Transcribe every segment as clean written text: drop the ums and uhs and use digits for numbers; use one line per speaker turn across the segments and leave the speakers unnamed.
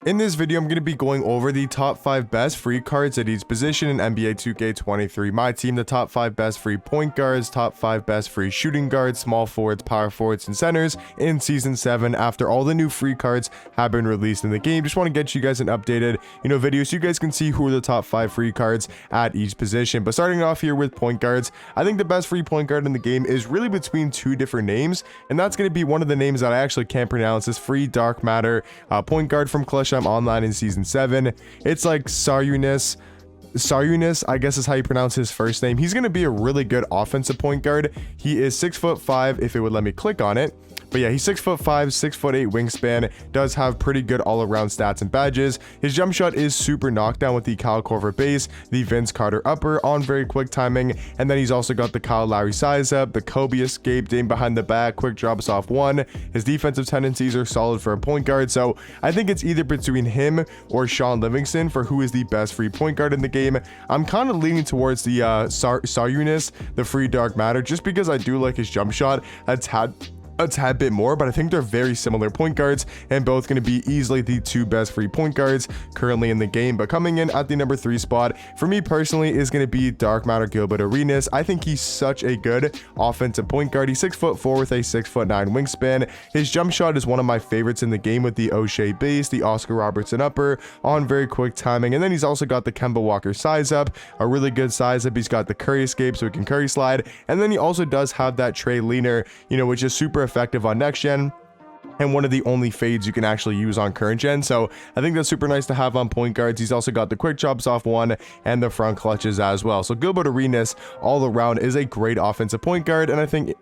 In this video, I'm going to be going over the top 5 best free cards at each position in NBA 2K23 Myteam, the top 5 best free point guards, top 5 best free shooting guards, small forwards, power forwards, and centers in Season 7 after all the new free cards have been released in the game. Just want to get you guys an updated, video so you guys can see who are the top 5 free cards at each position. But starting off here with point guards, I think the best free point guard in the game is really between two different names, and that's going to be one of the names that I actually can't pronounce. This free dark matter point guard from Clutch Online in Season 7. It's like Sarunas, I guess is how you pronounce his first name. He's going to be a really good offensive point guard. He is 6'5", if it would let me click on it. But yeah, he's 6'5", 6'8" wingspan, does have pretty good all-around stats and badges. His jump shot is super knockdown with the Kyle Korver base, the Vince Carter upper on very quick timing, and then he's also got the Kyle Lowry size up, the Kobe escape, aim behind the back, quick drops off one. His defensive tendencies are solid for a point guard, so I think it's either between him or Sean Livingston for who is the best free point guard in the game. I'm kind of leaning towards the Sarunas, the free dark matter, just because I do like his jump shot a tad bit more, but I think they're very similar point guards and both going to be easily the two best free point guards currently in the game. But coming in at the number 3 spot for me personally is going to be Dark Matter Gilbert Arenas. I think he's such a good offensive point guard. He's 6'4" with a 6'9" wingspan. His jump shot is one of my favorites in the game with the O'Shea base, the Oscar Robertson upper on very quick timing, and then he's also got the Kemba Walker size up, a really good size up. He's got the Curry escape so he can Curry slide, and then he also does have that Trey leaner, which is super effective on next gen and one of the only fades you can actually use on current gen. So I think that's super nice to have on point guards. He's also got the quick chops off one and the front clutches as well. So Gilbert Arenas all around is a great offensive point guard, and I think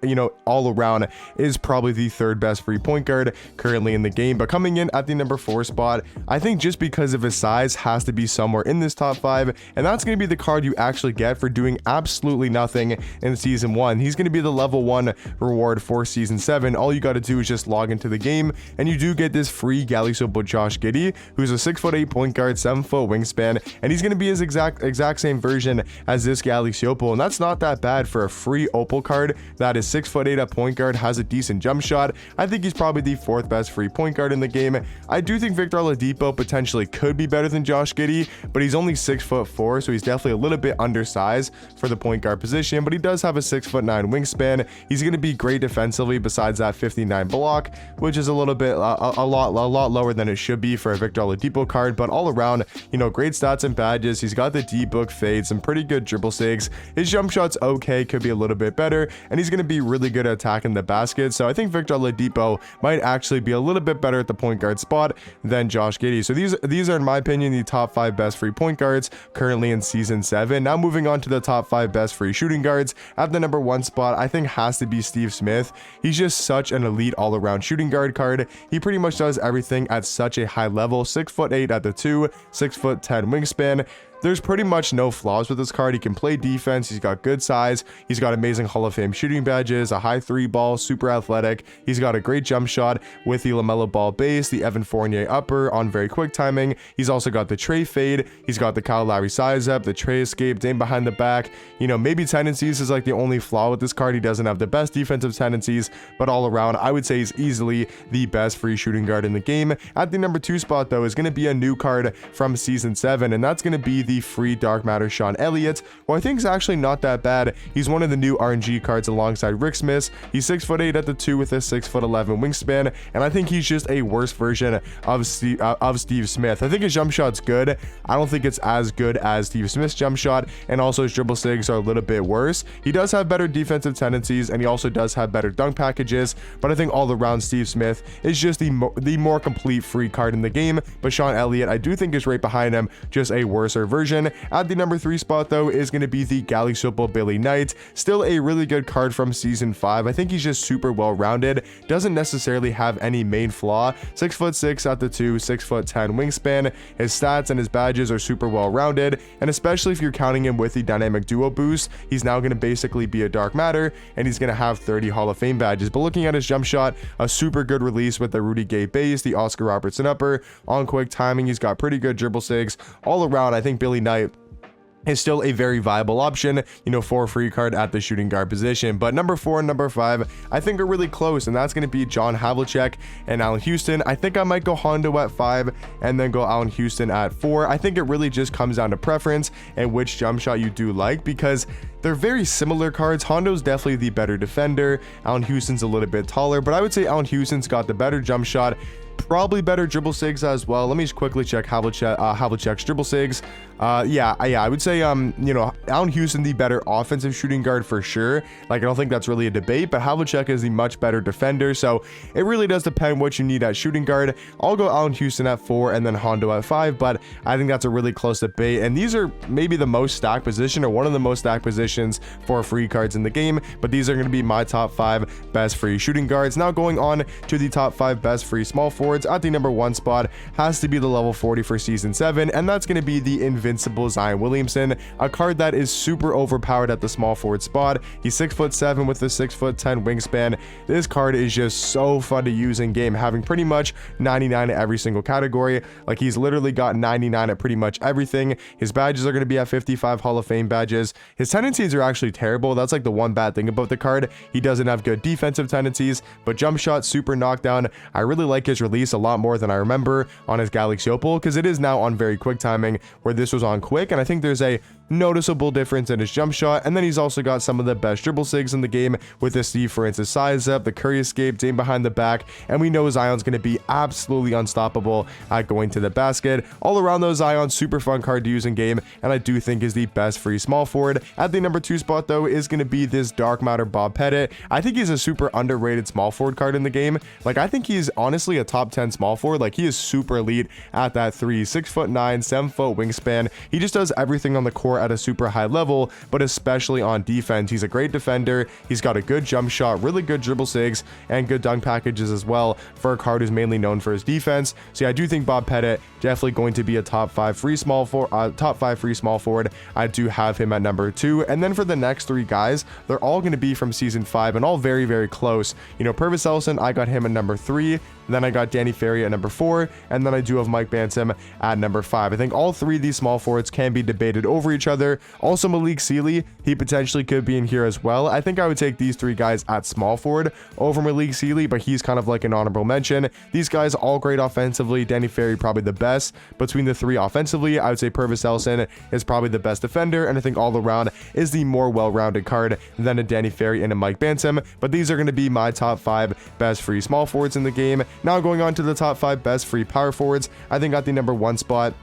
all around is probably the 3rd best free point guard currently in the game. But coming in at the number 4 spot, I think just because of his size has to be somewhere in this top 5, and that's going to be the card you actually get for doing absolutely nothing in Season 1. He's going to be the level 1 reward for Season 7. All you got to do is just log into the game, and you do get this free Galley Sopo Josh Giddey, who's a 6'8" point guard, 7-foot wingspan, and he's going to be his exact same version as this Galley Sopo, and that's not that bad for a free Opal card that is 6'8" at point guard, has a decent jump shot. I think he's probably the 4th best free point guard in the game. I do think Victor Oladipo potentially could be better than Josh Giddey, but he's only 6'4", so he's definitely a little bit undersized for the point guard position, but he does have a 6'9" wingspan. He's going to be great defensively besides that 59 block, which is a little bit a lot lower than it should be for a Victor Oladipo card. But all around, great stats and badges. He's got the deep book fade, some pretty good dribble sigs. His jump shot's okay, could be a little bit better, and he's going to be really good at attacking the basket. So I think Victor Oladipo might actually be a little bit better at the point guard spot than Josh Giddey. So these are, in my opinion, the top 5 best free point guards currently in Season 7. Now moving on to the top 5 best free shooting guards. At the number 1 spot, I think has to be Steve Smith. He's just such an elite all-around shooting guard card. He pretty much does everything at such a high level. 6'8" at the 2, 6'10" wingspan. There's pretty much no flaws with this card. He can play defense. He's got good size. He's got amazing Hall of Fame shooting badges, a high 3 ball, super athletic. He's got a great jump shot with the LaMelo Ball base, the Evan Fournier upper on very quick timing. He's also got the Trey fade. He's got the Kyle Lowry size up, the Trey escape, aim behind the back. Maybe tendencies is like the only flaw with this card. He doesn't have the best defensive tendencies, but all around, I would say he's easily the best free shooting guard in the game. At the number 2 spot, though, is going to be a new card from Season 7, and that's going to be the free dark matter Sean Elliott, who I think is actually not that bad. He's one of the new RNG cards alongside Rick Smith. He's 6'8" at the 2 with a 6'11" wingspan, and I think he's just a worse version of Steve Smith. I think his jump shot's good. I don't think it's as good as Steve Smith's jump shot, and also his dribble sigs are a little bit worse. He does have better defensive tendencies, and he also does have better dunk packages, but I think all around Steve Smith is just the more complete free card in the game. But Sean Elliott, I do think, is right behind him, just a worser version. At the number 3 spot, though, is going to be the Galley Sopo Billy Knight. Still a really good card from Season 5. I think he's just super well-rounded. Doesn't necessarily have any main flaw. 6'6" at the 2, 6'10" wingspan. His stats and his badges are super well-rounded, and especially if you're counting him with the Dynamic Duo boost, he's now going to basically be a dark matter, and he's going to have 30 Hall of Fame badges. But looking at his jump shot, a super good release with the Rudy Gay base, the Oscar Robertson upper, on quick timing. He's got pretty good dribble sigs. All around, I think Billy Knight is still a very viable option, for a free card at the shooting guard position. But number 4 and number 5, I think are really close, and that's going to be John Havlicek and Allen Houston. I think I might go Hondo at 5 and then go Allen Houston at 4. I think it really just comes down to preference and which jump shot you do like, because they're very similar cards. Hondo's definitely the better defender. Allen Houston's a little bit taller, but I would say Allen Houston's got the better jump shot. Probably better dribble sigs as well. Let me just quickly check Havlicek's dribble sigs. I would say Allen Houston the better offensive shooting guard for sure. Like, I don't think that's really a debate, but Havlicek is the much better defender, so it really does depend what you need at shooting guard. I'll go Allen Houston at 4 and then Hondo at 5, but I think that's a really close debate, and these are maybe the most stacked position, or one of the most stacked positions for free cards in the game. But these are going to be my top 5 best free shooting guards. Now going on to the top 5 best free small forwards. At the number 1 spot has to be the level 40 for season 7, and that's going to be the invincible Zion Williamson, a card that is super overpowered at the small forward spot. He's 6'7" with a 6'10" wingspan. This card is just so fun to use in game, having pretty much 99 at every single category. Like, he's literally got 99 at pretty much everything. His badges are going to be at 55 Hall of Fame badges. His tendencies are actually terrible. That's like the one bad thing about the card. He doesn't have good defensive tendencies, but jump shot, super knockdown. I really like his release a lot more than I remember on his Galaxy Opal, because it is now on very quick timing, where this was on quick, and I think there's a noticeable difference in his jump shot. And then he's also got some of the best dribble sigs in the game, with the Steve Francis size up, the Curry escape, aim behind the back, and we know Zion's going to be absolutely unstoppable at going to the basket. All around though, Zion, super fun card to use in game, and I do think is the best free small forward. At the number 2 spot though is going to be this Dark Matter Bob Pettit. I think he's a super underrated small forward card in the game. Like, I think he's honestly a top 10 small forward. Like, he is super elite at that 3, 6'9", 7 foot wingspan. He just does everything on the court at a super high level, but especially on defense. He's a great defender. He's got a good jump shot, really good dribble sigs, and good dunk packages as well for a card who's mainly known for his defense. So yeah, I do think Bob Pettit definitely going to be a top 5 free small forward. I do have him at number 2. And then for the next 3 guys, they're all going to be from season 5 and all very, very close. Purvis Ellison, I got him at number 3. Then I got Danny Ferry at number 4, and then I do have Mike Bantam at number 5. I think all 3 of these small forwards can be debated over each other. Also, Malik Sealy, he potentially could be in here as well. I think I would take these 3 guys at small forward over Malik Sealy, but he's kind of like an honorable mention. These guys all great offensively. Danny Ferry probably the best. Between the 3 offensively, I would say Purvis Ellison is probably the best defender, and I think all around is the more well-rounded card than a Danny Ferry and a Mike Bantam. But these are going to be my top 5 best free small forwards in the game. Now going on to the top 5 best free power forwards, I think at the number 1 spot,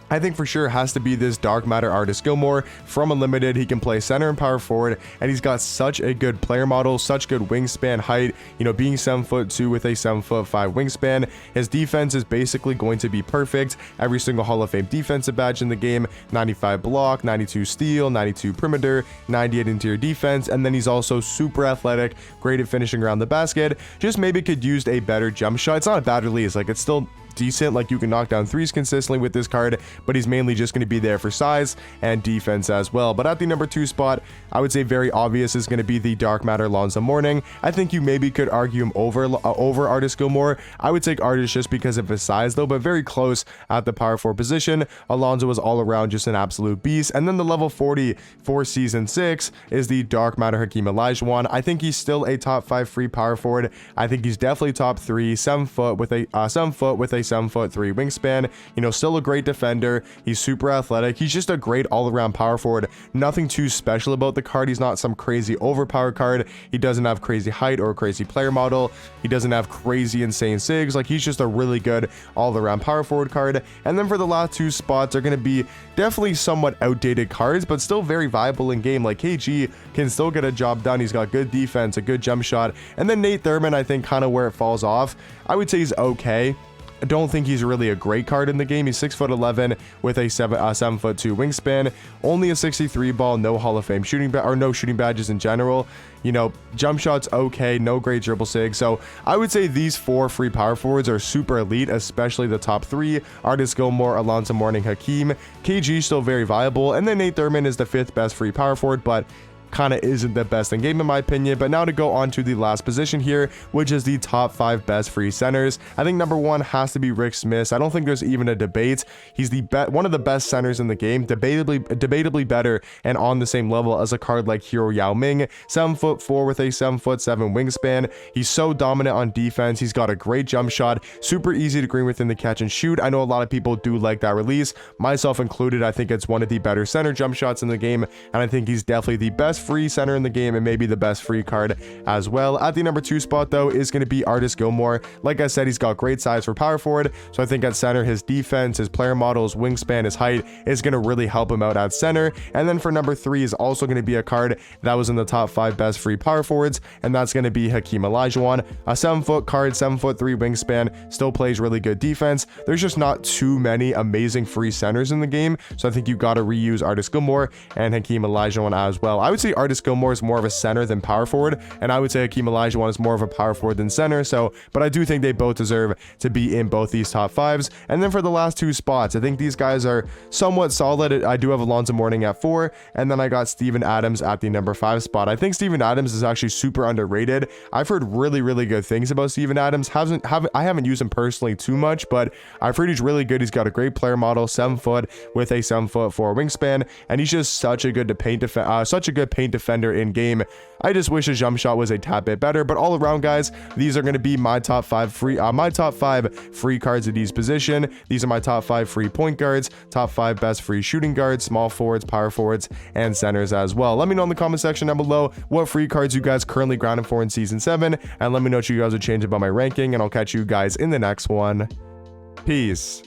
I think for sure has to be this Dark Matter Artist Gilmore from Unlimited. He can play center and power forward, and he's got such a good player model, such good wingspan height, being 7'2" with a 7'5" wingspan. His defense is basically going to be perfect. Every single Hall of Fame defensive badge in the game, 95 block, 92 steal, 92 perimeter, 98 interior defense, and then he's also super athletic, great at finishing around the basket. Just maybe could use a better jump shot. It's not a bad release, like, it's still decent. Like, you can knock down 3s consistently with this card, but he's mainly just going to be there for size and defense as well. But at the number 2 spot, I would say very obvious is going to be the Dark Matter Lonzo Mourning. I think you maybe could argue him over Artist Gilmore. I would take Artist just because of his size though, but very close at the power forward position. Alonzo is all around just an absolute beast. And then the level 40 for season 6 is the Dark Matter Hakeem Olajuwon. I think he's still a top 5 free power forward. I think he's definitely top 3, 7 foot with a 7'3" wingspan. Still a great defender. He's super athletic. He's just a great all-around power forward. Nothing too special about the card. He's not some crazy overpowered card. He doesn't have crazy height or a crazy player model. He doesn't have crazy insane sigs. Like, he's just a really good all-around power forward card. And then for the last 2 spots are going to be definitely somewhat outdated cards, but still very viable in game. Like, KG can still get a job done. He's got good defense, a good jump shot. And then Nate Thurman, I think, kind of where it falls off. I would say he's okay. I don't think he's really a great card in the game. He's 6'11" with a 7'2" wingspan, only a 63 ball, no Hall of Fame shooting or no shooting badges in general. Jump shots okay, no great dribble sig. So I would say these 4 free power forwards are super elite, especially the top 3: Artist Gilmore, Alonzo Mourning, Hakeem. KG still very viable, and then Nate Thurman is the 5th best free power forward, but kind of isn't the best in game in my opinion. But now to go on to the last position here, which is the top 5 best free centers. I think number 1 has to be Rick Smith. I don't think there's even a debate. He's one of the best centers in the game, debatably better and on the same level as a card like Hero Yao Ming, 7'4" with a 7'7" wingspan. He's so dominant on defense. He's got a great jump shot, super easy to green within the catch and shoot. I know a lot of people do like that release, myself included. I think it's one of the better center jump shots in the game, and I think he's definitely the best free center in the game and maybe the best free card as well. At the number 2 spot though is going to be Artis Gilmore. Like I said, he's got great size for power forward, so I think at center his defense, his player model, his wingspan, his height is going to really help him out at center. And then for number 3 is also going to be a card that was in the top 5 best free power forwards, and that's going to be Hakeem Olajuwon, a 7-foot card, 7'3" wingspan, still plays really good defense. There's just not too many amazing free centers in the game, so I think you got to reuse Artis Gilmore and Hakeem Olajuwon as well. I would say Artis Gilmore is more of a center than power forward, and I would say Hakeem Olajuwon is more of a power forward than center. So, but I do think they both deserve to be in both these top 5s. And then for the last 2 spots, I think these guys are somewhat solid. I do have Alonzo Mourning at 4, and then I got Steven Adams at the number 5 spot. I think Steven Adams is actually super underrated. I've heard really good things about Steven Adams. I haven't used him personally too much, but I've heard he's really good. He's got a great player model, 7 foot with a 7'4" wingspan, and he's just such a good paint defender in game. I just wish his jump shot was a tad bit better. But all around, guys, these are going to be my top 5 free cards at each position. These are my top 5 free point guards, top 5 best free shooting guards, small forwards, power forwards, and centers as well. Let me know in the comment section down below what free cards you guys currently grinding for in season 7, and let me know what you guys would change about my ranking, and I'll catch you guys in the next one. Peace.